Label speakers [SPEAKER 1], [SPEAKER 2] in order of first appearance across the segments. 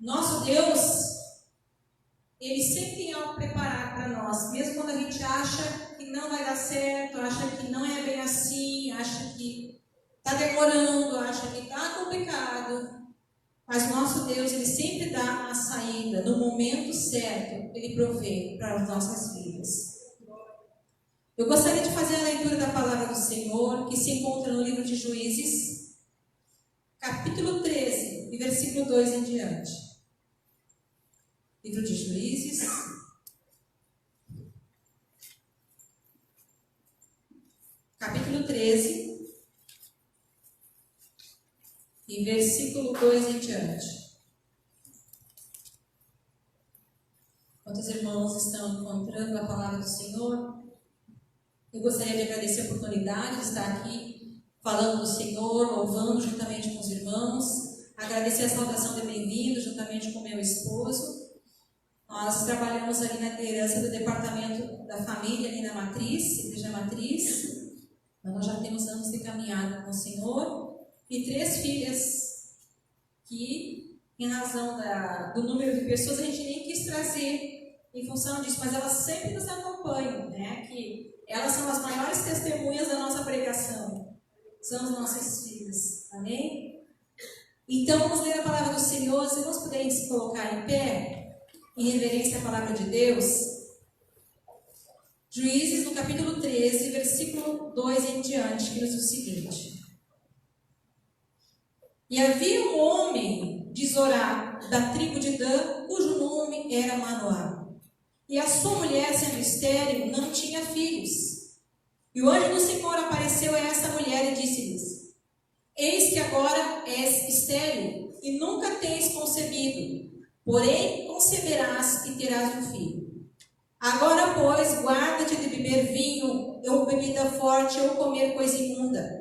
[SPEAKER 1] Nosso Deus, Ele sempre tem algo preparado para nós, mesmo quando a gente acha que não vai dar certo, acha que não é bem assim, acha que está demorando, acha que está complicado. Mas o nosso Deus, Ele sempre dá a saída, no momento certo, Ele provê para as nossas vidas. Eu gostaria de fazer a leitura da palavra do Senhor, que se encontra no livro de Juízes, capítulo 13, e versículo 2 em diante. Livro de Juízes, capítulo 13, e versículo 2 em diante. Quantos irmãos estão encontrando a palavra do Senhor? Eu gostaria de agradecer a oportunidade de estar aqui falando do Senhor, louvando juntamente com os irmãos. Agradecer a saudação de bem-vindo juntamente com meu esposo. Nós trabalhamos ali na liderança do departamento da família, ali na Matriz, Igreja Matriz. Nós já temos anos de caminhada com o Senhor. E 3 filhas que, em razão do número de pessoas, a gente nem quis trazer em função disso, mas elas sempre nos acompanham, né? Que elas são as maiores testemunhas da nossa pregação. São as nossas filhas. Amém? Então, vamos ler a palavra do Senhor. Se nós puderem se colocar em pé, em reverência à palavra de Deus. Juízes, no capítulo 13, versículo 2 em diante, que diz o seguinte. E havia um homem de Zorá, da tribo de Dan, cujo nome era Manoá. E a sua mulher, sendo estéril, não tinha filhos. E o anjo do Senhor apareceu a essa mulher e disse-lhes: Eis que agora és estéril e nunca tens concebido, porém conceberás e terás um filho. Agora, pois, guarda-te de beber vinho, ou bebida forte, ou comer coisa imunda.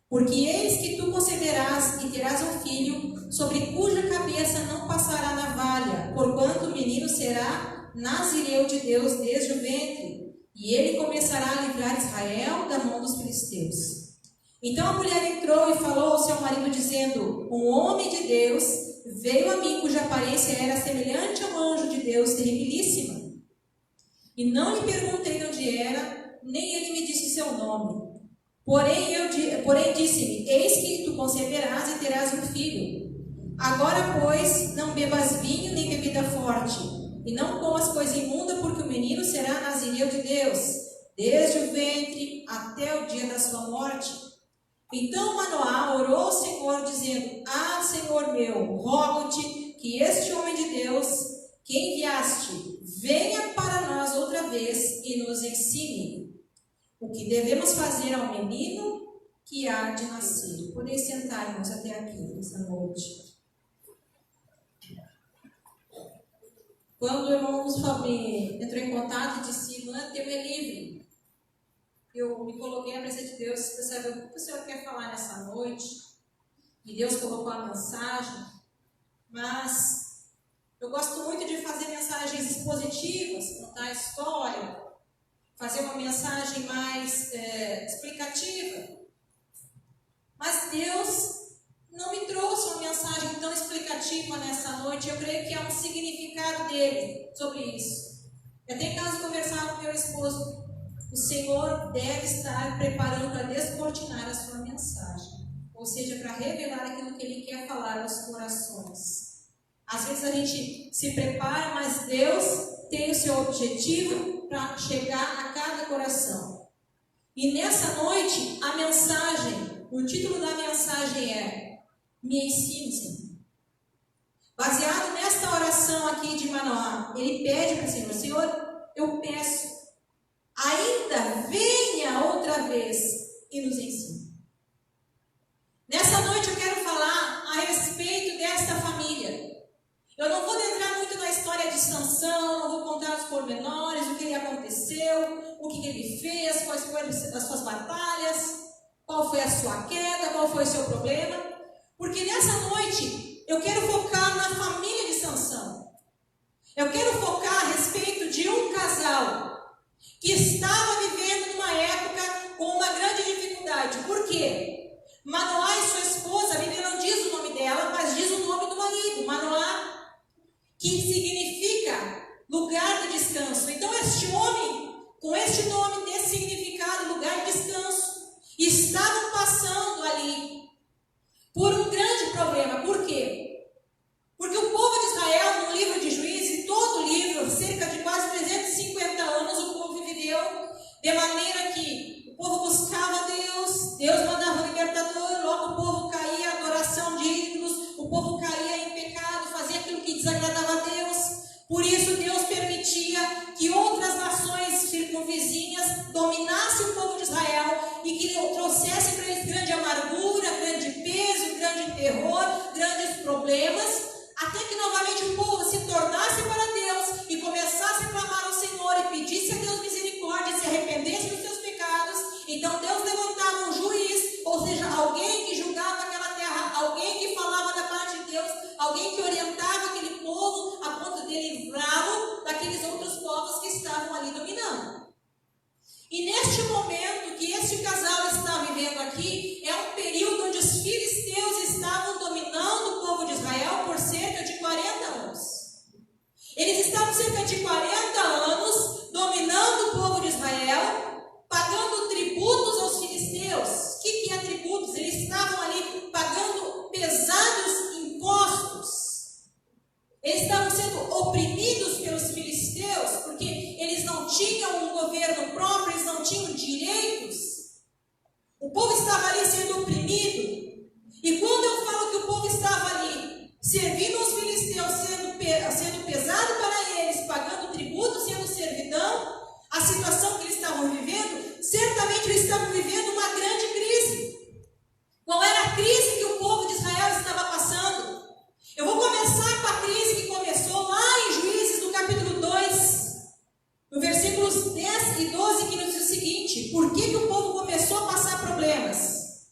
[SPEAKER 1] Porque eis que tu conceberás e terás um filho, sobre cuja cabeça não passará navalha, porquanto o menino será nazireu de Deus desde o ventre, e ele começará a livrar Israel da mão dos filisteus. Então a mulher entrou e falou ao seu marido, dizendo: Um homem de Deus veio a mim, cuja aparência era semelhante a um anjo de Deus, terribilíssima. E não lhe perguntei de onde era, nem ele me disse seu nome. Porém disse-me: Eis que tu conceberás e terás um filho. Agora, pois, não bebas vinho nem bebida forte, e não comas coisa imunda, porque o menino será nazireu de Deus, desde o ventre até o dia da sua morte. Então Manoá orou ao Senhor, dizendo: Ah, Senhor meu, rogo-te que este homem de Deus, que enviaste, venha para nós outra vez e nos ensine o que devemos fazer ao menino que há de nascer. Podem sentar, irmãos, até aqui, nessa noite. Quando o irmão entrou em contato e disse: Irmã, teu é livre. Eu me coloquei na presença de Deus, para saber o que o Senhor quer falar nessa noite. E Deus colocou a mensagem. Mas eu gosto muito de fazer mensagens expositivas, contar a história, fazer uma mensagem mais explicativa. Mas Deus não me trouxe uma mensagem tão explicativa nessa noite. Eu creio que há um significado dele sobre isso. Eu até em casa conversar com meu esposo. O Senhor deve estar preparando para descortinar a sua mensagem. Ou seja, para revelar aquilo que Ele quer falar aos corações. Às vezes a gente se prepara, mas Deus tem o seu objetivo para chegar a cada coração. E nessa noite, a mensagem, o título da mensagem é: Me ensine, Senhor. Baseado nesta oração aqui de Manoá, ele pede para o Senhor: Senhor, eu peço, ainda venha outra vez e nos ensine. Nessa noite eu quero falar a respeito desta família. Eu não vou entrar muito na história de Sansão, não vou contar os pormenores, o que lhe aconteceu, o que ele fez, quais foram as suas batalhas, qual foi a sua queda, qual foi o seu problema. Porque nessa noite eu quero focar na família de Sansão. Eu quero focar a respeito de um casal que estava vivendo numa época com uma grande dificuldade. Por quê? Manoá e sua esposa, a Bíblia não diz o nome dela, mas diz o nome do marido. Manoá que significa lugar de descanso. Então este homem, com este nome, desse significado, lugar de descanso, estavam passando ali por um grande problema. Por quê? Porque o povo de Israel, no livro de Juízes, todo o livro, cerca de quase 350 anos, o povo viveu de maneira que o povo buscava Deus, Deus mandava um libertador, logo o povo caía em adoração de ídolos, o povo caía em pecado, fazia aquilo que desagradava a Deus. Por isso Deus permitia que outras nações circunvizinhas dominassem o povo de Israel e que trouxessem para eles grande amargura, grande peso, grande terror, grandes problemas, até que novamente o povo se tornasse para Deus e começasse a clamar ao Senhor e pedisse a Deus misericórdia e se arrependesse dos seus pecados. Então Deus levantava um juiz, ou seja, alguém que julgava aquela terra, alguém que falava da parte de Deus, alguém que orientava aquele povo a ponto de livrá-lo daqueles outros povos que estavam ali dominando. E neste momento que este casal está vivendo aqui, é um período onde os filisteus estavam dominando o povo de Israel por cerca de 40 anos. Eles estavam cerca de 40 anos dominando o povo de Israel, pagando tributos aos filisteus. O que é tributos? Eles estavam ali pagando pesados impostos. Eles estavam sendo oprimidos pelos filisteus, porque eles não tinham um governo próprio, eles não tinham direitos. O povo estava ali sendo oprimido. E quando eu falo que o povo estava ali servindo aos filisteus, sendo pesado para eles, pagando tributo, sendo servidão, a situação que eles estavam vivendo, certamente eles estavam vivendo uma grande crise. Qual era a crise que o povo de Israel estava passando? Eu vou começar com a crise que começou lá em Juízes, no capítulo 2, no versículos 10 e 12, que nos diz o seguinte: por que o povo começou a passar problemas?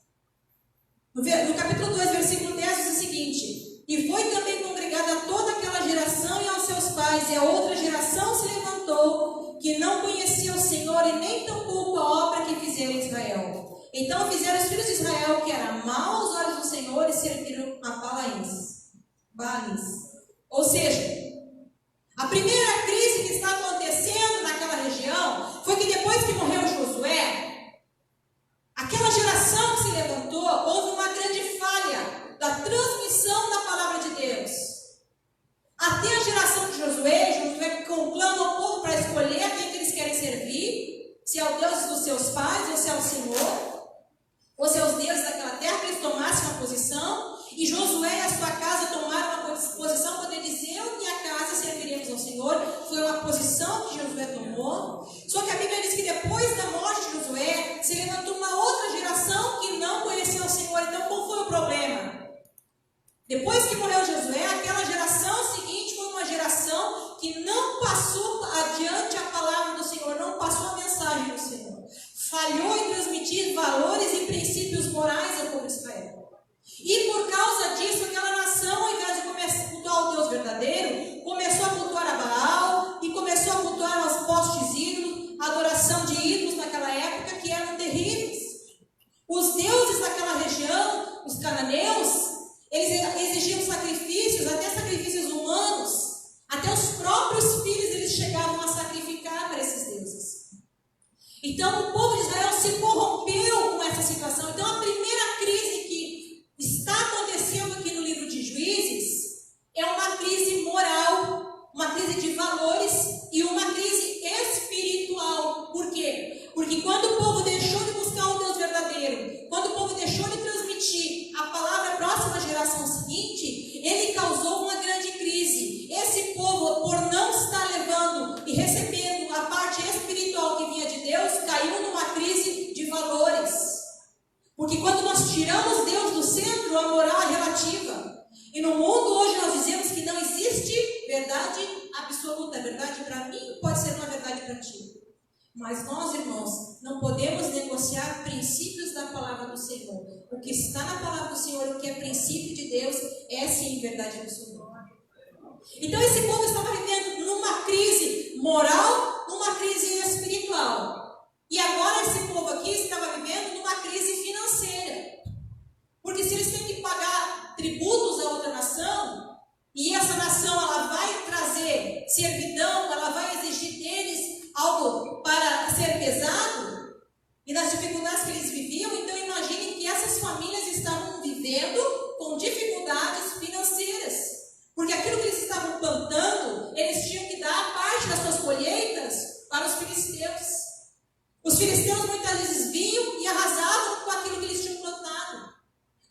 [SPEAKER 1] No capítulo 2, versículo 10, diz o seguinte: e foi também congregada toda aquela geração e aos seus pais, e a outra geração se levantou, que não conhecia o Senhor e nem tampouco a obra que fizeram em Israel. Então fizeram os filhos de Israel, que era mau aos olhos do Senhor, e serviram a Baalins. Ou seja, a primeira crise que está acontecendo naquela região foi que depois que morreu Josué, aquela geração que se levantou, houve uma grande falha da transmissão da palavra de Deus. Até a geração de Josué conclama o povo para escolher a quem que eles querem servir, se é o Deus dos seus pais, ou se é o Senhor, ou se é os deuses daquela terra, que eles tomassem uma posição. E Josué e a sua casa tomaram uma posição, quando ele disse: eu e minha casa serviremos ao Senhor. Foi uma posição que Josué tomou. Só que a Bíblia diz que depois da morte de Josué, se levantou uma outra geração que não conhecia o Senhor. Então qual foi o problema? Depois que morreu Josué, aquela geração seguinte foi uma geração que não passou adiante a palavra do Senhor, não passou a mensagem do Senhor. Falhou em transmitir valores e princípios morais ao povo de Israel. E por causa disso, aquela nação, ao invés de começar a cultuar o Deus verdadeiro, começou a cultuar a Baal e começou a cultuar os postes ídolos, a adoração de ídolos naquela época, que eram terríveis. Os deuses daquela região, os cananeus, eles exigiam sacrifícios, até sacrifícios humanos, até os próprios filhos eles chegavam a sacrificar para esses deuses. Então o povo de Israel se corrompeu com essa situação. Então a primeira crise que está acontecendo aqui no livro de Juízes é uma crise moral, uma crise de valores e uma crise espiritual. Por quê? Porque quando o povo deixou de buscar o Deus verdadeiro, quando o povo deixou de transmitir a palavra à próxima geração seguinte, ele causou uma grande crise. Esse povo, por não estar levando e recebendo a parte espiritual que vinha de Deus, caiu numa crise de valores. Porque quando nós tiramos Deus do centro, a moral é relativa. E no mundo hoje nós dizemos que não existe verdade absoluta. A verdade para mim pode ser uma verdade para ti. Mas nós, irmãos, não podemos negociar princípios da palavra do Senhor. O que está na palavra do Senhor, o que é princípio de Deus, é sim verdade absoluta. Então esse povo estava vivendo numa crise moral, numa crise espiritual. E agora esse povo aqui estava vivendo numa crise financeira. Porque se eles têm que pagar tributos a outra nação, e essa nação ela vai servidão, ela vai exigir deles algo para ser pesado, e nas dificuldades que eles viviam. Então imagine que essas famílias estavam vivendo com dificuldades financeiras, porque aquilo que eles estavam plantando, eles tinham que dar parte das suas colheitas para os filisteus. Os filisteus muitas vezes vinham e arrasavam com aquilo que eles tinham plantado,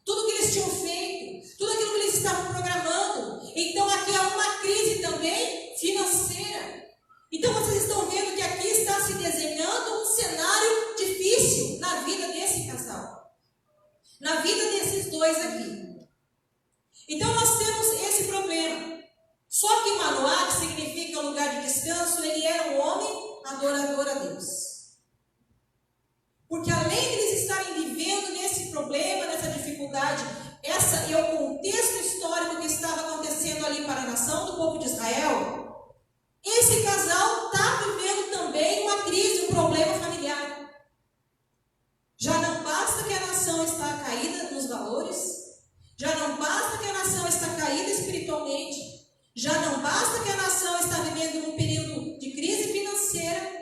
[SPEAKER 1] tudo que eles tinham feito, tudo aquilo que eles estavam programando. Então aqui há uma crise também financeira. Então vocês estão vendo que aqui está se desenhando um cenário difícil na vida desse casal, na vida desses dois aqui. Então nós temos esse problema. Só que Manoá, que significa lugar de descanso, ele era um homem adorador a Deus. Porque além de eles estarem vivendo nesse problema, nessa dificuldade, essa é o contexto histórico que estava acontecendo ali para a nação do povo de Israel, esse casal está vivendo também uma crise, um problema familiar. Já não basta que a nação está caída nos valores, já não basta que a nação está caída espiritualmente, já não basta que a nação está vivendo um período de crise financeira.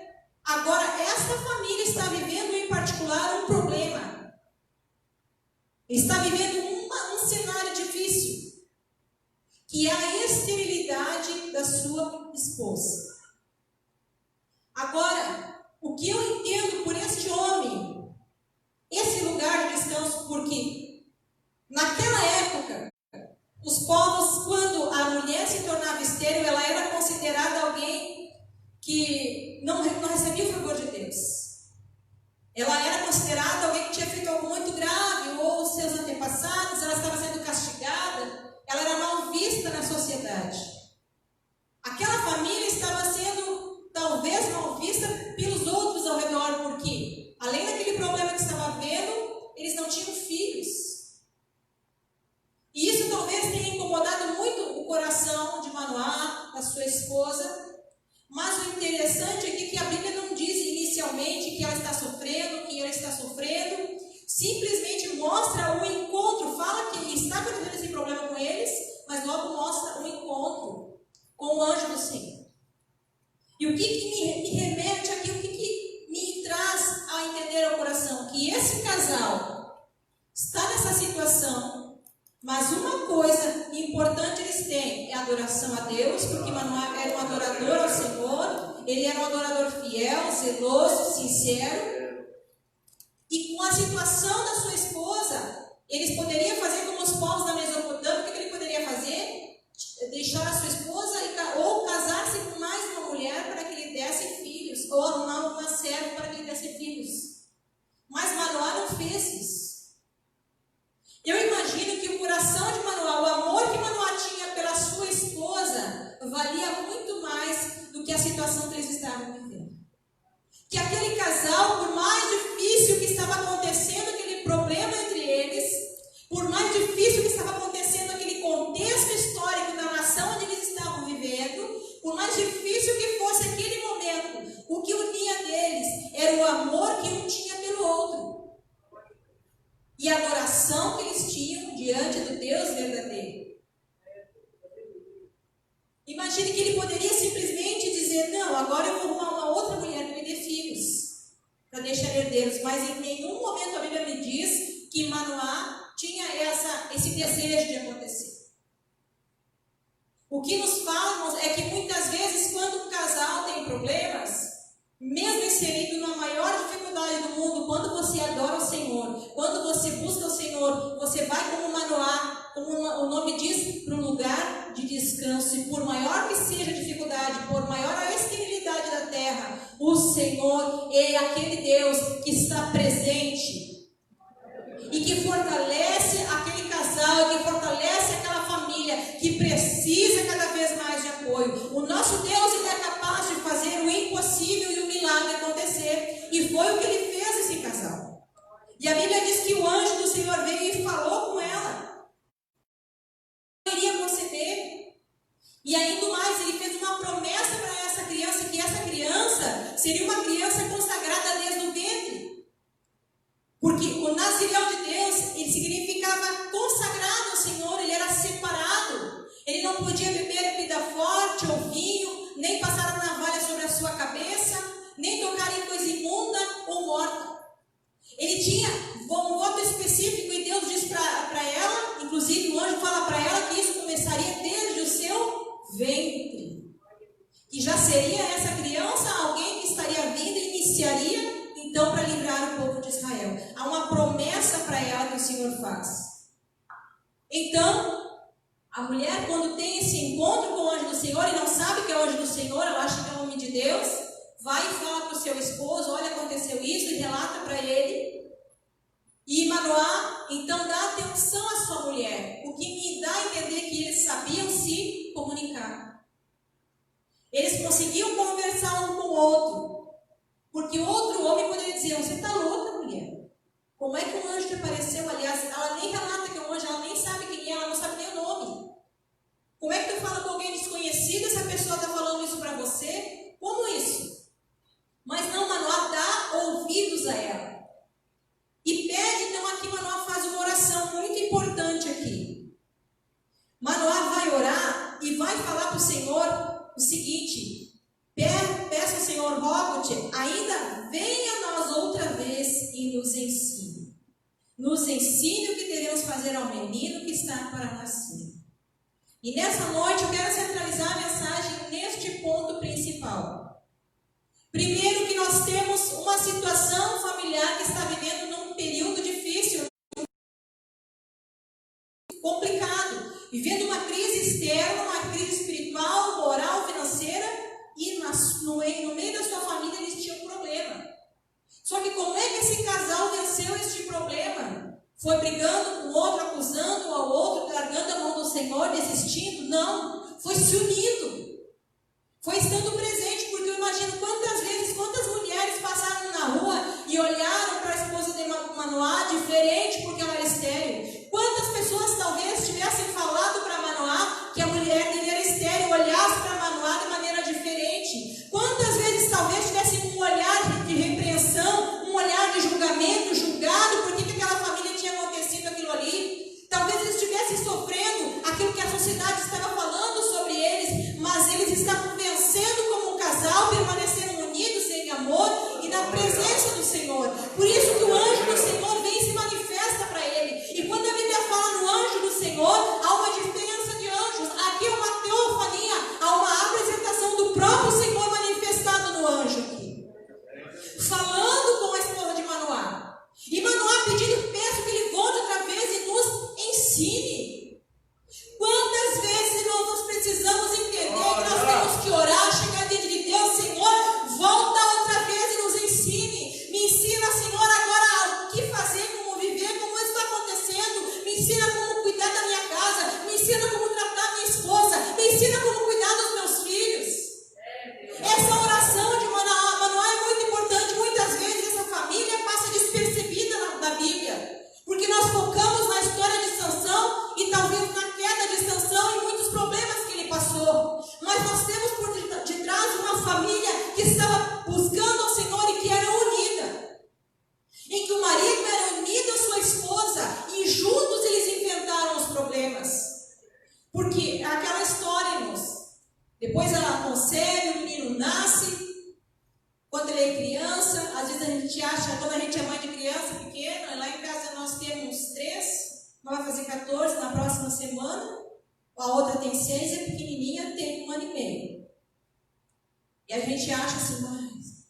[SPEAKER 1] Agora, esta família está vivendo em particular um problema. Está vivendo um cenário difícil, que é a esterilidade da sua esposa. Agora, o que eu entendo por este homem, esse lugar de descanso, porque naquela época, os povos, quando a mulher se tornava estéril, ela era considerada alguém que não recebia o favor de Deus. Ela era considerada alguém que tinha feito algo muito grave, ou os seus antepassados, ela estava sendo castigada, ela era mal vista na sociedade. Aquela família estava sendo talvez mal vista pelos outros ao redor, porque além daquele problema que estava havendo, eles não tinham filhos. E isso talvez tenha incomodado muito o coração de Manoá, da sua esposa. Mas o interessante aqui é que a Bíblia não diz inicialmente que ela está sofrendo, que ela está sofrendo, simplesmente mostra um encontro, fala que está acontecendo esse problema com eles, mas logo mostra um encontro com o anjo do Senhor. E o que me remete aqui, o que me traz a entender ao coração? Que esse casal está nessa situação, mas uma coisa importante eles têm é a adoração a Deus, porque Manoá era um adorador ao Senhor, ele era um adorador fiel, zeloso, sincero. E com a situação da sua esposa, eles poderiam fazer como os povos da Mesopotâmia. O que ele poderia fazer? Deixar a sua esposa ou casar-se com mais uma mulher para que lhe desse filhos, ou arrumar uma serva para que lhe desse filhos. Mas Manoá não fez isso. Eu imagino que o coração de Manoá, o amor que Manoá tinha pela sua esposa, valia muito mais do que a situação que eles estavam vivendo. Que aquele casal, por mais difícil que estava acontecendo aquele problema entre eles, por mais difícil que estava acontecendo aquele contexto histórico da nação onde eles estavam vivendo, por mais difícil que fosse aquele momento, o que unia deles era o amor que um tinha pelo outro. E a adoração que eles tinham diante do Deus verdadeiro. Imagine que ele poderia simplesmente dizer: não, agora eu vou arrumar uma outra mulher que me dê filhos, para deixar herdeiros. Mas em nenhum momento a Bíblia me diz que Manoá tinha esse desejo de acontecer. O que nos fala é que muitas vezes, quando um casal tem problemas, mesmo inserido na maior dificuldade do mundo, quando você adora o Senhor, quando você busca o Senhor, você vai como Manoá, como o nome diz, para um lugar de descanso. E por maior que seja a dificuldade, por maior a esterilidade da terra, o Senhor é aquele Deus que está presente e que fortalece aquele casal, que fortalece aquela família que precisa cada vez mais de apoio. O nosso Deus, ele é capaz de fazer o impossível e o milagre acontecer, e foi o que ele fez esse casal. E a Bíblia diz que o anjo do Senhor veio e falou com ela, iria conceber, e ainda mais, ele fez uma promessa para essa criança, que essa criança seria uma criança consagrada desde o ventre, porque o Nazireu de Deus, ele significava consagrado ao Senhor, ele era separado, ele não podia beber bebida forte ou vinho, Ele tinha um voto específico e Deus diz para ela, inclusive o anjo fala para ela que isso começaria desde o seu ventre. E já seria essa criança alguém que estaria vindo e iniciaria então para livrar o povo de Israel. Há uma promessa para ela que o Senhor faz. Então, a mulher, quando tem esse encontro com o anjo do Senhor e não sabe que é o anjo do Senhor, ela acha que é o homem de Deus, vai e fala para o seu esposo, olha, aconteceu isso, e relata para ele. E Manoá, então, dá atenção à sua mulher, o que me dá a entender que eles sabiam se comunicar. Eles conseguiam conversar um com o outro, porque outro homem poderia dizer, você está louca, mulher. Como é que um anjo te apareceu? Aliás, ela nem relata que é um anjo, ela nem sabe quem é, ela não sabe nem o nome. Como é que tu fala com alguém desconhecido, essa pessoa está falando isso para você? Como isso? Mas não, Manoá dá ouvidos a ela. E pede, então aqui Manoá faz uma oração muito importante aqui. Manoá vai orar e vai falar para o Senhor o seguinte: peça ao Senhor, rogo-te, ainda venha a nós outra vez e nos ensine. Nos ensine o que devemos fazer ao menino que está para nascer. E nessa noite eu quero centralizar a mensagem neste ponto principal. Primeiro, que nós temos uma situação familiar que está vivendo num período difícil, complicado, vivendo uma crise externa, uma crise espiritual, moral, financeira, e no meio da sua família eles tinham um problema. Só que como é que esse casal venceu este problema? Foi brigando com o outro, acusando um ao outro, largando a mão do Senhor, desistindo? Não, foi se unindo. Foi estando presente, porque eu imagino quantas mulheres passaram na rua e olharam para a esposa de Manoá diferente porque ela era estéril. Quantas pessoas talvez tivessem falado para Manoá que a mulher dele era estéril, olhasse para Manoá de maneira diferente. Quantas vezes talvez tivessem um olhar de repreensão, um olhar de julgamento, julgado por que aquela família tinha acontecido aquilo ali. Talvez eles estivessem sofrendo aquilo que a sociedade estava falando sobre eles, mas eles estavam vencendo como um casal, permaneceram unidos em amor e na presença do Senhor. Por isso que o anjo do Senhor vem e se manifesta para ele. E quando a Bíblia fala no anjo do Senhor, há uma diferença de anjos. Aqui é uma teofania, há uma apresentação do próprio Senhor manifestado no anjo aqui, falando com a esposa de Manoá. E Manoá pedindo, peço que ele volte outra vez e nos ensine. Quantas vezes nós precisamos entender que nós temos que orar, chegar diante de Deus, Senhor, volta outra vez e nos ensine. Me ensina, Senhor, agora o que fazer, como viver, como isso está acontecendo. Me ensina como cuidar da minha casa, me ensina como tratar minha esposa, me ensina como cuidar dos meus filhos. Essa oração de Manoá é muito importante. Muitas vezes essa família passa despercebida na Bíblia, porque nós focamos na história de Sansão e talvez na queda de Sansão e muitos problemas que ele passou. Mas nós temos por detrás uma família que estava buscando ao Senhor e que era unida, em que o marido era unido à sua esposa e juntos eles enfrentaram os problemas. Porque aquela história, irmãos, depois ela concebe, o menino nasce. Quando ele é criança, às vezes a gente acha, quando a gente é mãe de criança pequena, lá em casa nós temos 3, uma vai fazer 14 na próxima semana, a outra tem 6 e a pequenininha tem 1 ano e meio. E a gente acha assim,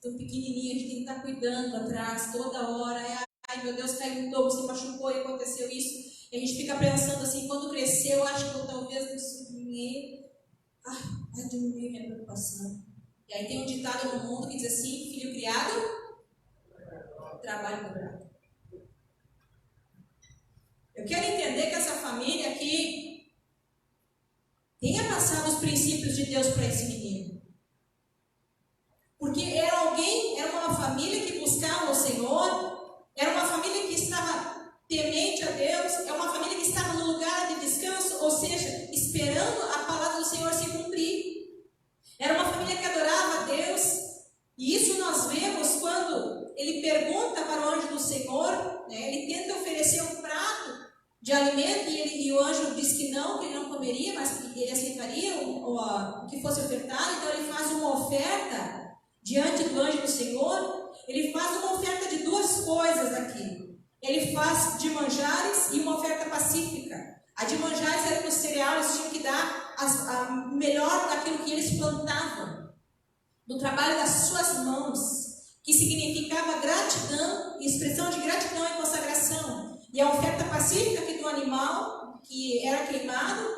[SPEAKER 1] tão pequenininha, a gente tem que estar cuidando atrás toda hora. Ai meu Deus, caiu um tobo, se machucou e aconteceu isso. E a gente fica pensando assim, quando crescer, eu acho que eu talvez me sublinhei. Vai diminuir minha preocupação. E aí tem um ditado no mundo que diz assim, filho criado, trabalho dobrado. Eu quero entender que essa família aqui tenha passado os princípios de Deus para esse menino. Porque era uma família que buscava o Senhor, era uma família que estava temente a Deus, é uma família que estava no lugar de descanso, ou seja, esperando a palavra do Senhor se cumprir. Era uma família que adorava a Deus, e isso nós vemos quando ele pergunta para o anjo do Senhor, ele tenta oferecer um prato de alimento, e o anjo diz que ele não comeria, mas que ele aceitaria o que fosse ofertado. Então ele faz uma oferta diante do anjo do Senhor, ele faz uma oferta de duas coisas aqui. Ele faz de manjares e uma oferta pacífica. A de manjares era no cereal, eles tinham que dar a melhor daquilo que eles plantavam, do trabalho das suas mãos, que significava gratidão, expressão de gratidão e consagração. E a oferta pacífica aqui do animal, que era queimado,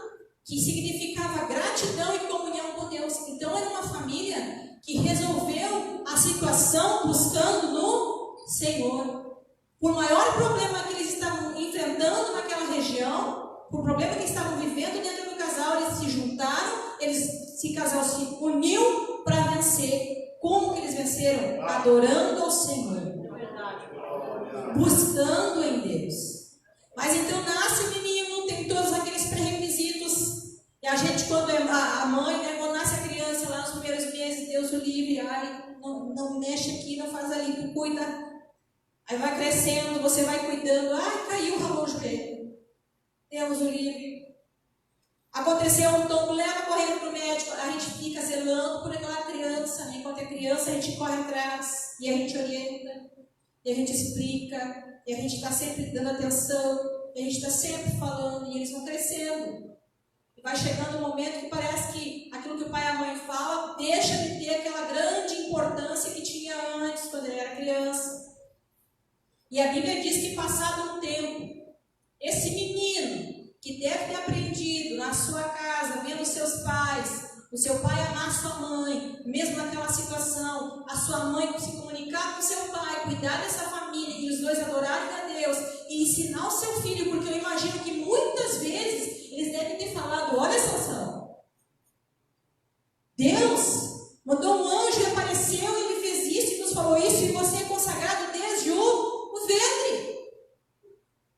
[SPEAKER 1] que significava gratidão e comunhão com Deus. Então era uma família que resolveu a situação buscando no Senhor. Por maior problema que eles estavam enfrentando naquela região, por problema que estavam vivendo dentro do casal, eles se juntaram, esse casal se uniu para vencer. Como que eles venceram? Adorando ao Senhor, buscando em Deus. Mas então nasce o menino, tem todos aqueles pré-requisitos, e a gente, quando é a mãe, né, quando nasce a criança lá nos primeiros meses, Deus o livre, ai, não mexe aqui, não faz ali, tu cuida. Aí vai crescendo, você vai cuidando, ai, caiu, ralou o joelho. Deus o livre. Aconteceu um tombo, leva correndo para o médico, a gente fica zelando por aquela criança, né? Enquanto é criança, a gente corre atrás, e a gente orienta, e a gente explica, e a gente está sempre dando atenção, e a gente está sempre falando, e eles vão crescendo. E vai chegando um momento que parece que aquilo que o pai e a mãe falam deixa de ter aquela grande importância que tinha antes, quando ele era criança. E a Bíblia diz que passado um tempo, esse menino, que deve ter aprendido na sua casa, vendo seus pais, o seu pai amar sua mãe, mesmo naquela situação, a sua mãe se comunicar com seu pai, cuidar dessa família e os dois adorarem a Deus e ensinar o seu filho, porque eu imagino que muitas vezes eles devem ter falado, olha Sansão, Deus mandou um anjo e apareceu e ele fez isso e nos falou isso e você é consagrado desde o ventre.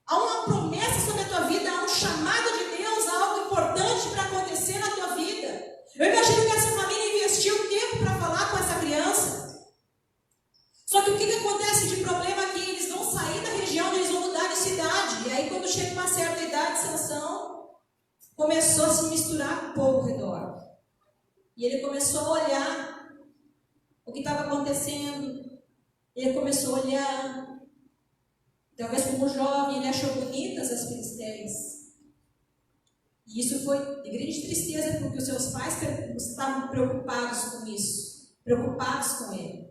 [SPEAKER 1] Há uma promessa sobre a tua vida, há um chamado de Deus, há algo importante para acontecer na tua vida. Eu imagino que essa família investiu tempo para falar com essa criança. Só que o que acontece de problema aqui? Eles vão sair da região, eles vão mudar de cidade. E aí quando chega uma certa idade, Sansão começou a se misturar um pouco ao redor. E ele começou a olhar o que estava acontecendo. Ele começou a olhar. Talvez como jovem, ele achou bonitas as filisteias. E isso foi de grande tristeza, porque os seus pais estavam preocupados com isso, preocupados com ele.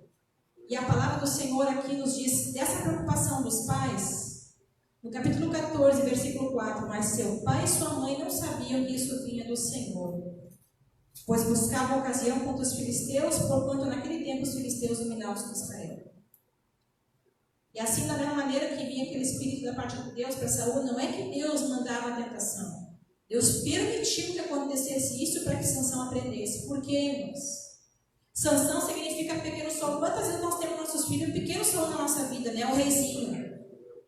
[SPEAKER 1] E a palavra do Senhor aqui nos diz dessa preocupação dos pais, no capítulo 14, versículo 4, mas seu pai e sua mãe não sabiam que isso vinha do Senhor, pois buscavam ocasião contra os filisteus, porquanto naquele tempo os filisteus dominavam sobre Israel. E assim, da mesma maneira que vinha aquele espírito da parte de Deus para Saul, não é que Deus mandava a tentação. Deus permitiu que acontecesse isso para que Sansão aprendesse. Por quê, irmãos? Sansão significa pequeno sol. Quantas vezes nós temos nossos filhos pequeno sol na nossa vida, né? O reizinho.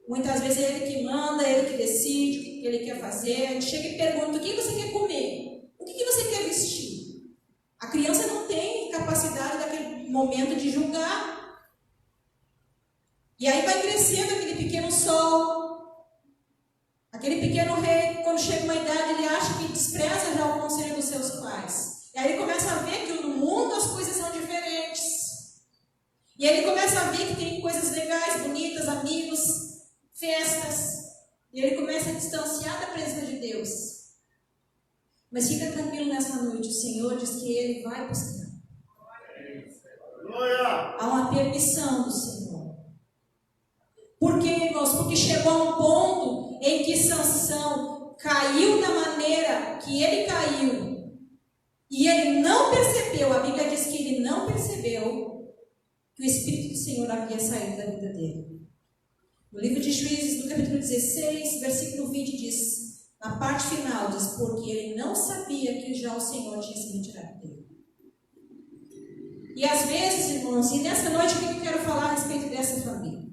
[SPEAKER 1] Muitas vezes é ele que manda, é ele que decide o que ele quer fazer. A gente chega e pergunta, o que você quer comer? O que você quer vestir? A criança não tem capacidade naquele momento de julgar. E aí vai crescendo aquele pequeno sol, aquele pequeno rei, quando chega uma idade, ele acha que despreza já o conselho dos seus pais. E aí ele começa a ver que no mundo as coisas são diferentes. E aí ele começa a ver que tem coisas legais, bonitas, amigos, festas. E ele começa a distanciar da presença de Deus. Mas fica tranquilo nessa noite, o Senhor diz que Ele vai buscar. Há uma permissão do Senhor. Por quê, irmãos? Porque chegou a um ponto em que Sansão caiu da maneira que ele caiu. E ele não percebeu, a Bíblia diz que ele não percebeu que o Espírito do Senhor havia saído da vida dele. No livro de Juízes, no capítulo 16, versículo 20, diz, na parte final, diz, porque ele não sabia que já o Senhor tinha se retirado dele. E às vezes, irmãos, e nessa noite o que eu quero falar a respeito dessa família?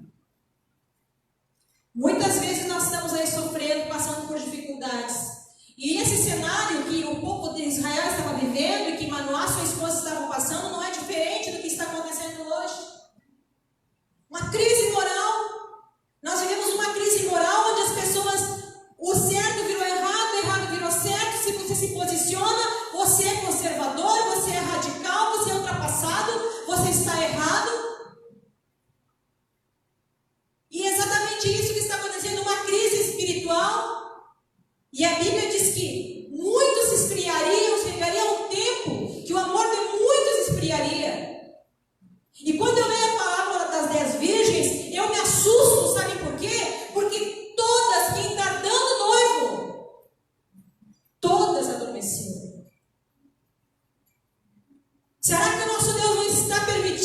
[SPEAKER 1] Muitas vezes nós estamos aí sofrendo, passando por dificuldades. E esse cenário que o povo de Israel estava vivendo e que Manoá e sua esposa estavam passando não é diferente do que está acontecendo hoje. Uma crise moral. Nós vivemos uma crise moral onde as pessoas, o certo virou errado, o errado virou certo. Se você se posiciona, você é conservador, você é radical, você é ultrapassado, você está errado.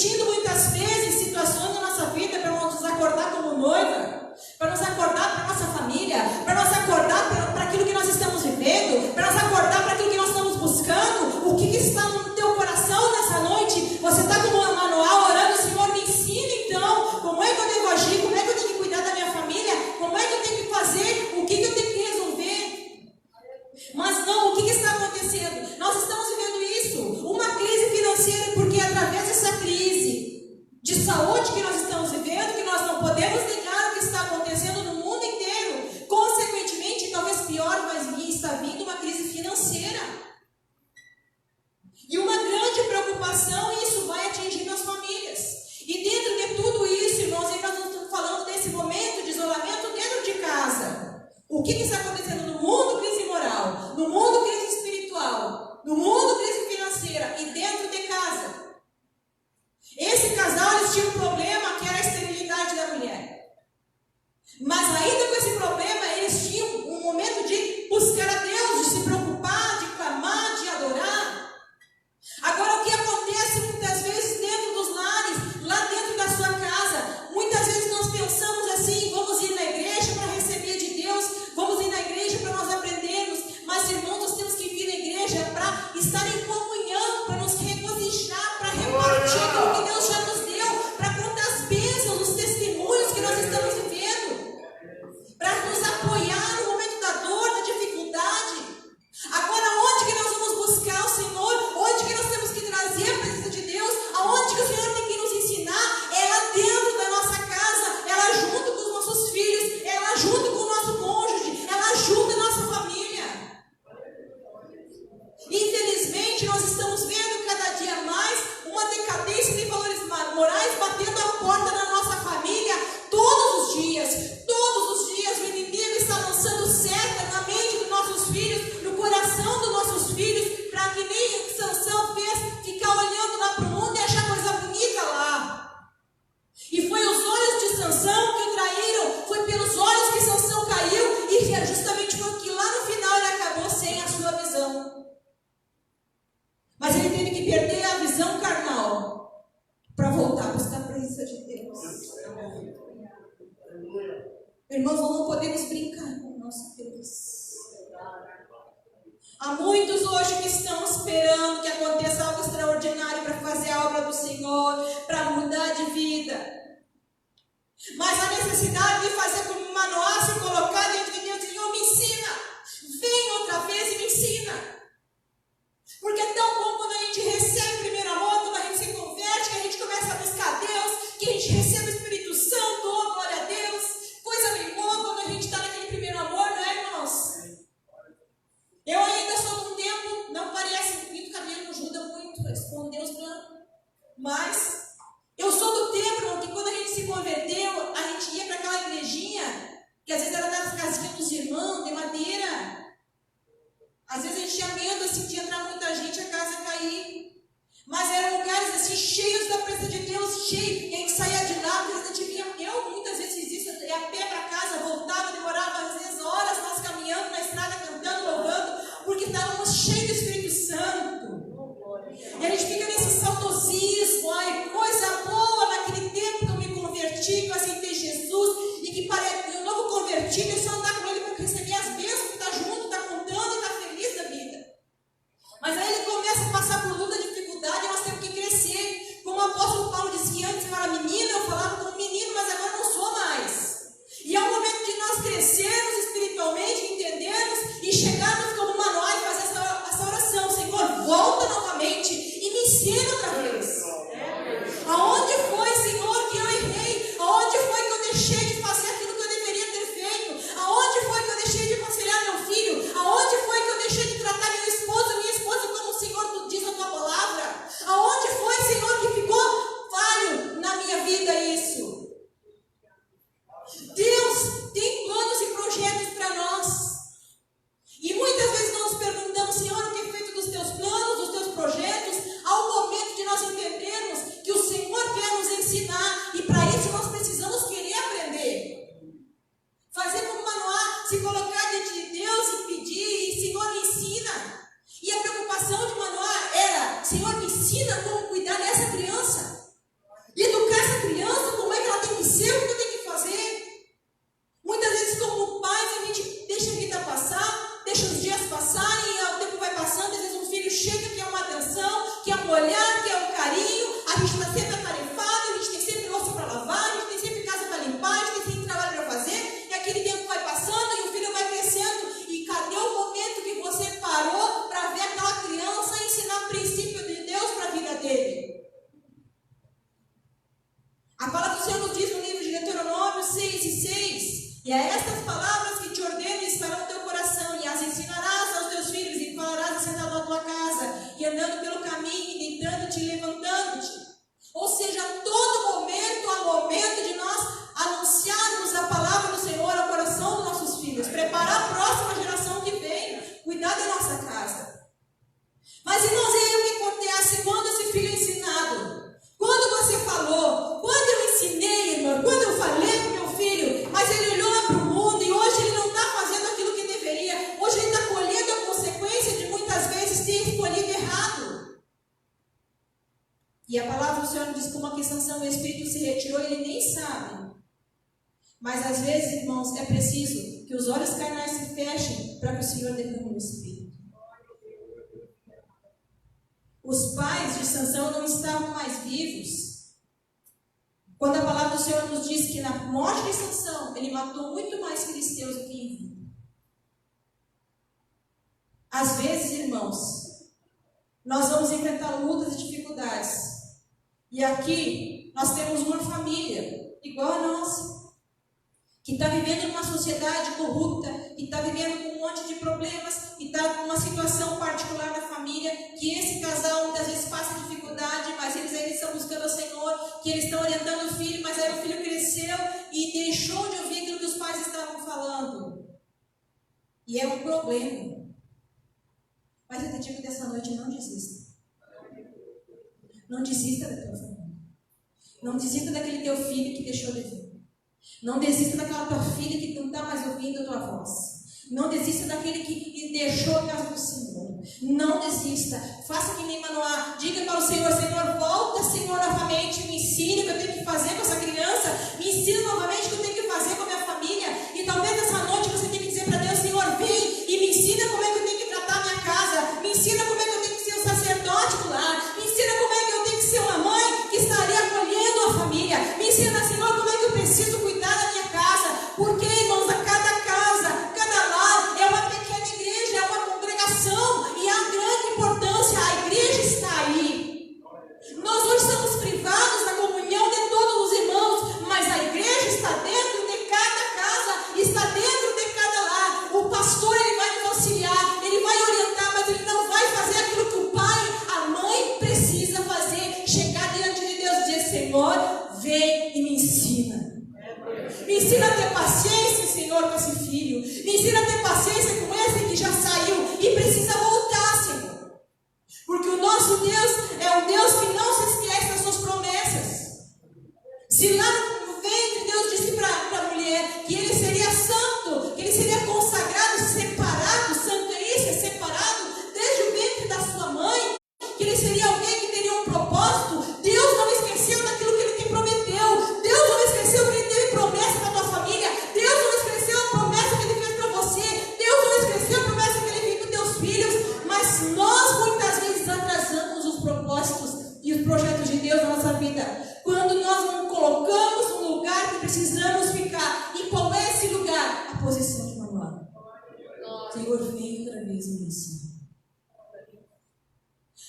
[SPEAKER 1] permitindo muitas vezes situações na nossa vida para nos acordar como noiva, para nos acordar para a nossa família, para nos acordar para aquilo que nós estamos vivendo, para nos acordar para aquilo que nós estamos buscando. O que está no teu coração nessa noite? Você está como um manual orando: Senhor, me ensina então, como é que eu devo agir, como é que eu tenho que cuidar da minha família, como é que eu tenho que fazer, o que eu tenho que resolver. Mas não, o que está acontecendo? Nós estamos vivendo isso, uma crise financeira, porque é através dessa crise de saúde que nós estamos vivendo, que nós não podemos negar o que está acontecendo no mundo inteiro. Consequentemente, talvez pior, está vindo uma crise financeira. E uma grande preocupação, e isso vai atingindo as famílias. E dentro de tudo isso, irmãos, nós estamos falando desse momento de isolamento dentro de casa. O que está acontecendo no mundo? Crise moral, no mundo crise espiritual, no mundo crise financeira e dentro de casa. Esse casal, eles tinham um problema que era a esterilidade da mulher. Mas ainda com esse problema, eles tinham um momento de buscar a Deus, de se preocupar, de clamar, de adorar. Agora, o que acontece muitas vezes dentro dos lares, lá dentro da sua casa, muitas vezes nós pensamos assim: vamos ir na igreja para receber de Deus, vamos ir na igreja para nós aprendermos. Mas, irmãos, nós temos que vir na igreja para estar em comunhão, para nos regozijar, para repartir aquilo que Deus já nos deu, para contar as bênçãos, os testemunhos que nós estamos vivendo, para nos apoiar no momento da dor, da dificuldade. Agora, onde que nós vamos buscar o Senhor? Onde que nós temos que trazer a presença de Deus? Aonde que o Senhor tem que nos ensinar? É lá dentro da nossa casa, é lá junto com os nossos filhos, é lá junto com o nosso cônjuge, é lá junto da nossa família. Infelizmente, nós estamos vendo cada dia mais uma decadência de valores morais batendo a porta da nossa família todos os dias. Todos os dias o inimigo está lançando seta na mente dos nossos filhos, no coração dos nossos filhos, para que nem Sansão fez, ficar olhando lá para o mundo e achar coisa bonita lá. E foi os olhos de Sansão que o traíram, foi pelos olhos que Sansão caiu, e justamente foi que lá no final ele acabou sem a sua visão. Mas ele teve que perder a visão carnal para voltar a buscar a presença de Deus. Irmãos, nós não podemos brincar com o nosso Deus. Há muitos hoje que estão esperando que aconteça algo extraordinário para fazer a obra do Senhor, para mudar de vida. Mas a necessidade de fazer como uma Manoá, se colocar diante de Deus: Senhor, me ensina. Vem outra vez e me ensina. Porque é tão bom quando a gente recebe o primeiro amor, quando a gente se converte, que a gente começa a buscar a Deus, que a gente recebe o Espírito Santo, oh, glória a Deus. Coisa bem boa quando a gente está naquele primeiro amor, não é, irmãos? Eu ainda sou de um tempo, não parece muito, cabelo não ajuda muito, respondo Deus branco. Mas eu sou do tempo, irmão, que quando a gente se converteu, a gente ia para aquela igrejinha, que às vezes era das casinhas dos irmãos, de madeira. Às vezes a gente tinha medo assim, de entrar muita gente, a casa cair. Mas eram lugares assim, cheios da presença de Deus, cheios. E a gente saía de lá, às vezes a gente vinha, eu muitas vezes fiz isso, ia a pé para casa, voltava, demorava às vezes horas, nós caminhando na estrada, cantando, louvando, porque estávamos cheios do Espírito Santo. E a gente fica nesse saudosismo, ai, coisa boa, naquele tempo que eu me converti, que eu aceitei Jesus, e que parece que o novo convertido é só andar com ele para receber as bênçãos, está junto, está contando e está feliz da vida. Mas aí ele começa a passar por luta, dificuldade, e nós temos que crescer. Como o apóstolo Paulo disse que antes eu era menino, eu falava como menino, mas agora não sou mais. E é o momento de nós crescermos espiritualmente, entendermos e chegarmos como Manoá e fazer essa oração: Senhor, volta novamente e me ensina outra vez. Aonde foi, Senhor, que eu errei? Aonde foi que eu deixei de fazer aquilo que eu deveria ter feito? Aonde foi que eu deixei de aconselhar meu filho? Aonde foi que eu deixei de tratar meu esposo, minha esposa, como o Senhor tu diz na tua palavra? Aonde foi, Senhor, que ficou falho na minha vida isso? Deus tem planos e projetos para nós. E muitas vezes nós nos perguntamos: Senhor, o que é feito dos teus planos, dos teus projetos? Ao momento de nós entendermos que o Senhor quer nos ensinar, e para isso nós precisamos querer aprender. Fazer como Manoá, se colocar diante de Deus e pedir: Senhor, me ensina. E a preocupação de Manoá era: Senhor, me ensina como cuidar dessa criança.
[SPEAKER 2] um olhar, quer um carinho, a gente está sempre atarefado, a gente tem sempre louça para lavar, a gente tem sempre casa para limpar, a gente tem sempre trabalho para fazer, e aquele tempo vai passando e o filho vai crescendo. E cadê o momento que você parou para ver aquela criança ensinar o princípio de Deus para a vida dele? A palavra do Senhor nos diz no livro de Deuteronômio 6:6: e a estas palavras que te ordeno estarão no teu coração, e as ensinarás aos teus filhos, e falarás sentado na tua casa, e andando pelo caminho, e deitando-te e levantando-te. Ou seja, a todo momento há momento de nós anunciarmos a palavra do Senhor ao coração dos nossos filhos, preparar a próxima geração que vem, cuidar da nossa casa. Mas irmãos, e aí o que acontece quando esse filho é ensinado? Quando você falou, quando eu ensinei, irmão, quando eu falei para o meu filho, mas ele olhou para o mundo e hoje ele não está fazendo aquilo que deveria, hoje ele está colhendo a consequência de muitas vezes ter escolhido errado. E a palavra do Senhor diz como aqui Sansão, o Espírito se retirou, ele nem sabe. Mas às vezes, irmãos, é preciso que os olhos carnais se fechem para que o Senhor derrame o Espírito. Os pais de Sansão não estavam mais vivos. Quando a palavra do Senhor nos diz que na morte de Sansão, ele matou muito mais filisteus do que em vida. Às vezes, irmãos, nós vamos enfrentar lutas e dificuldades. E aqui, nós temos uma família, igual a nossa, que está vivendo numa sociedade corrupta, que está vivendo com um monte de problemas, que está com uma situação particular na família, que esse casal muitas vezes passa dificuldade, mas eles estão buscando o Senhor, que eles estão orientando o filho, mas aí o filho cresceu e deixou de ouvir aquilo que os pais estavam falando. E é um problema. Mas eu te digo dessa noite, não desista. Não desista da tua família. Não desista daquele teu filho que deixou de vir. Não desista daquela tua filha que não está mais ouvindo a tua voz. Não desista daquele que deixou a casa do Senhor. Não desista. Faça que nem Manoá. Diga para o Senhor, Senhor, volta, Senhor, novamente. Me ensine o que eu tenho que fazer com essa criança. Me ensina novamente o que eu tenho que fazer com a minha família. E talvez nessa noite você tenha que dizer para Deus, Senhor, vem e me ensina como é que eu tenho que tratar a minha casa. Me ensina como é que eu tenho que ser um sacerdote do lar. Me ensina como é que eu tenho que ser uma mãe que estaria acolhendo a família. Me ensina, Senhor, como é que eu preciso cuidar da minha casa. Porque, irmãos, a cada casa, cada lar é uma pequena igreja, é uma congregação. E a grande importância, a igreja está aí. Nós hoje estamos privados da comunhão de todos os irmãos, mas a igreja está dentro de cada casa, está dentro de cada lar. O pastor, ele vai nos auxiliar, ele vai orientar, mas ele não vai fazer aquilo que o pai, a mãe precisa fazer. Chegar diante de Deus e dizer, Senhor, vem e me ensina. Me ensina a ter paciência, Senhor, com esse filho. Me ensina a ter paciência com esse que já saiu e precisa voltar, Senhor. Porque o nosso Deus é um Deus que não se esquece das suas promessas. Se lá no ventre Deus disse para a mulher que ele seria santo, que ele seria consagrado, separado, santo é isso, é separado desde o ventre da sua mãe, que ele seria alguém que teria um propósito, Deus não esqueceu daquilo que ele te prometeu. Deus não esqueceu que ele teve promessa para a tua família. Deus não esqueceu a promessa que ele fez para você. Deus não esqueceu a promessa que ele fez para os teus filhos. Mas nós muitas vezes atrasamos os propósitos e os projetos de Deus na nossa vida. Quando nós não colocamos no lugar que precisamos ficar. E qual é esse lugar? A posição de Manoá. Senhor, vem outra vez nisso.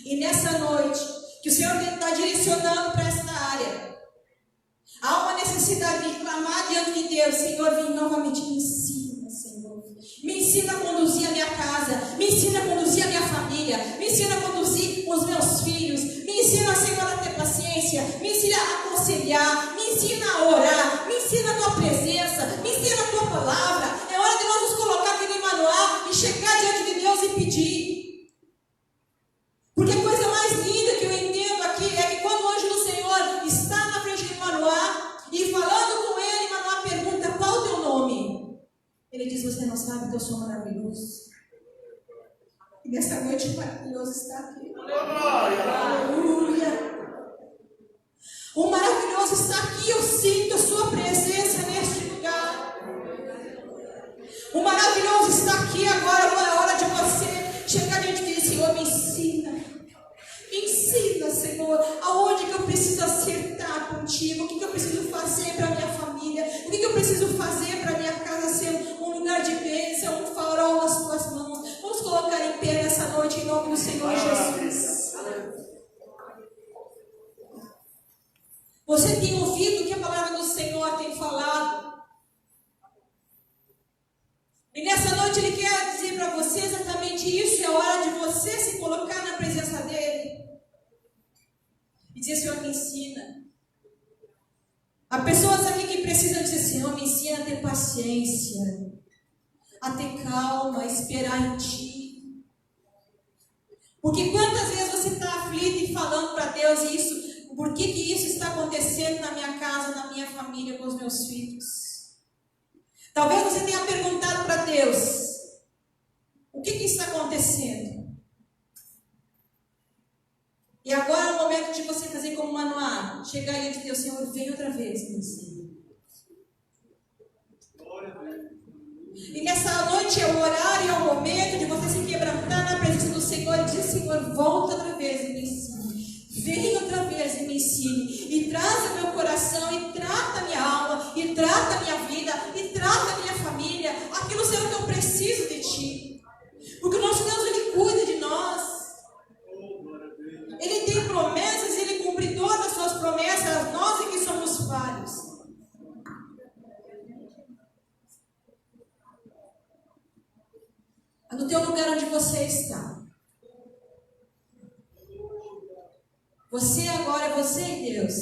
[SPEAKER 2] E nessa noite, que o Senhor está direcionando para esta área, há uma necessidade de clamar diante de Deus. Senhor, vem novamente, me ensina, Senhor. Me ensina a conduzir a minha casa, me ensina a conduzir a minha família, me ensina a conduzir os meus filhos, me ensina, Senhor, a ter paciência, me ensina a aconselhar, me ensina a orar, me ensina a tua presença, me ensina a tua palavra. É hora de nós nos colocar aqui no Manoá e chegar diante de Deus e pedir. Porque a coisa mais linda que eu entendo aqui é que quando o anjo do Senhor está na frente de Manoá e falando com ele, Manoá pergunta, qual o teu nome? Ele diz, você não sabe que eu sou maravilhoso? E nessa noite o maravilhoso está aqui. Aleluia! O maravilhoso está aqui, eu sinto a sua presença neste lugar. O maravilhoso está aqui agora, não é hora de você chegar diante dele, Senhor, me ensina. Me ensina. Senhor, aonde que eu preciso acertar contigo, o que que eu preciso fazer para minha família, o que que eu preciso fazer para minha casa ser um lugar de bênção, um farol nas tuas mãos. Vamos colocar em pé nessa noite em nome do Senhor Jesus. Você tem ouvido o que a palavra do Senhor tem falado? E nessa noite Ele quer dizer para você exatamente isso. É hora de você se colocar na presença dEle e dizer: Senhor, me ensina. Há pessoas aqui que precisam dizer: Senhor, me ensina a ter paciência, a ter calma, a esperar em Ti. Porque quantas vezes você está aflito e falando para Deus isso? Por que que isso está acontecendo na minha casa, na minha família, com os meus filhos? Talvez você tenha perguntado para Deus: o que que está acontecendo? E agora é o momento de você fazer como Manoá, chegar diante de Deus: Senhor, vem outra vez, me ensina. E nessa noite é o horário, é o momento de você se quebrantar na presença do Senhor e dizer: Senhor, volta outra vez e me ensina. Vem outra vez e me ensine. E traz o meu coração, e trata a minha alma, e trata a minha vida, e trata a minha família. Aquilo, Senhor, que eu preciso de Ti. Porque o nosso Deus, Ele cuida de nós. Ele tem promessas, Ele cumpre todas as suas promessas. Nós é que somos falhos. No teu lugar onde você está. Você agora é você e Deus.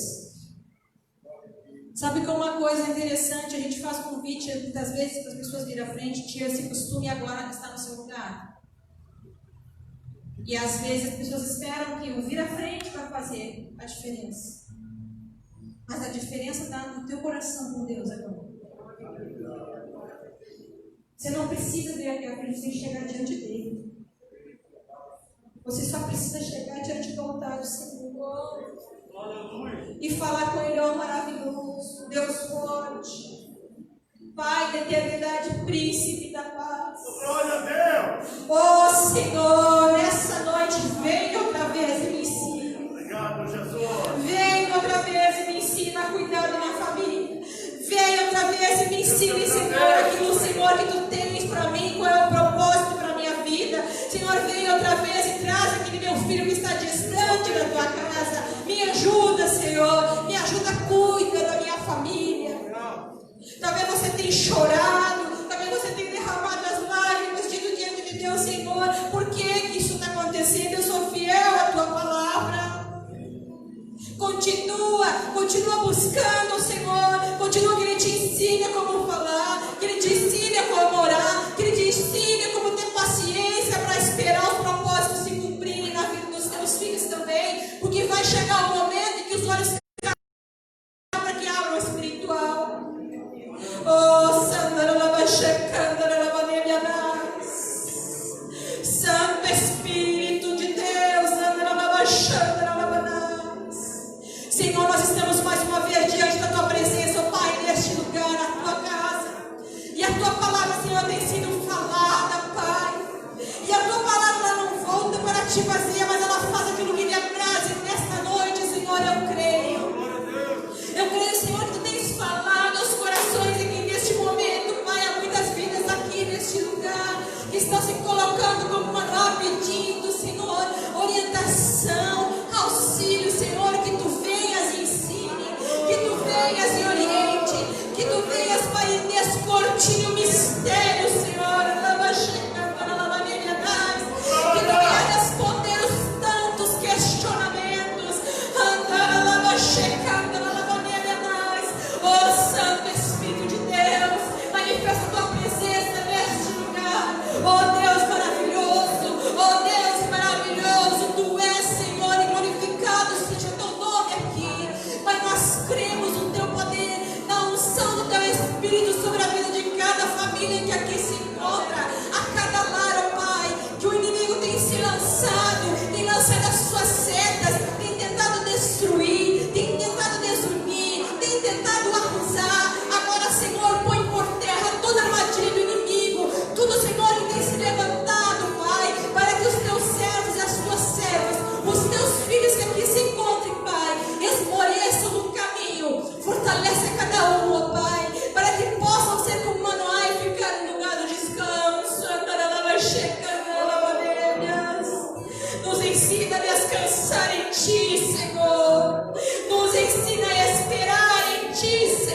[SPEAKER 2] Sabe que uma coisa interessante, a gente faz convite muitas vezes para as pessoas virem à frente, tira esse costume agora que está no seu lugar. E às vezes as pessoas esperam que eu vir à frente para fazer a diferença. Mas a diferença está no teu coração com Deus agora. Você não precisa vir aqui à frente sem chegar diante dele. Você só precisa chegar diante do altar do Senhor e falar com Ele: ó maravilhoso, Deus forte, Pai da eternidade, príncipe da paz.
[SPEAKER 3] Glória a Deus!
[SPEAKER 2] Ó Senhor, nessa noite vem outra vez e me ensina.
[SPEAKER 3] Obrigado, Jesus!
[SPEAKER 2] Vem outra vez e me ensina a cuidar da minha família. Vem outra vez e me ensine, Senhor, aquilo, Senhor, que Tu tens para mim, qual é o propósito para a minha vida. Senhor, vem outra vez e traz aquele meu filho que está distante da Tua casa. Me ajuda, Senhor, me ajuda, cuida da minha família. Talvez você tenha chorado, talvez você tenha derramado as lágrimas, dito diante de Deus: Senhor, por que isso está acontecendo? Eu sou fiel à Tua palavra. Continua buscando, Senhor. Continua que Ele te ensine como falar, que Ele te ensine como orar, que Ele te ensine como ter paciência para esperar os propósitos se cumprirem na vida dos teus filhos também. Porque vai chegar o momento em que os olhos para que abram o espiritual. Oh, Santo Espírito de Deus, Senhor, nós estamos mais uma vez diante da Tua presença, oh Pai, neste lugar, na Tua casa. E a Tua palavra, Senhor, tem sido falada, Pai. E a Tua palavra não volta para Ti vazia, mas ela faz aquilo que lhe apraz. E nesta noite, Senhor, eu creio. Eu creio, Senhor, que Tu tens falado aos corações e que neste momento, Pai, há muitas vidas aqui neste lugar que estão se colocando como Manoá, pedindo, Senhor, orientação, auxílio, Senhor, que Tu venhas e ensine, que Tu venhas e oriente, que Tu venhas, Pai, e descortine o mistério, Senhor, que Tu venhas responder os tantos questionamentos, oh Santo Espírito de Deus, manifesta a Tua presença neste lugar, oh Deus maravilhoso, oh Deus maravilhoso, Tu és, Senhor, e glorificado seja Teu nome aqui. Mas nós cremos no Teu poder, na unção do Teu Espírito sobre a vida de cada família.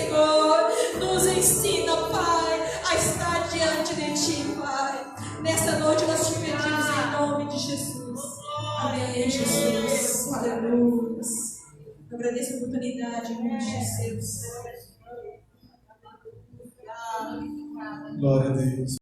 [SPEAKER 2] Senhor. Nos ensina, Pai, a estar diante de Ti, Pai. Nesta noite nós te pedimos em nome de Jesus. Amém, Jesus. Aleluia. Eu agradeço a oportunidade em nome de Jesus.
[SPEAKER 4] Glória a Deus.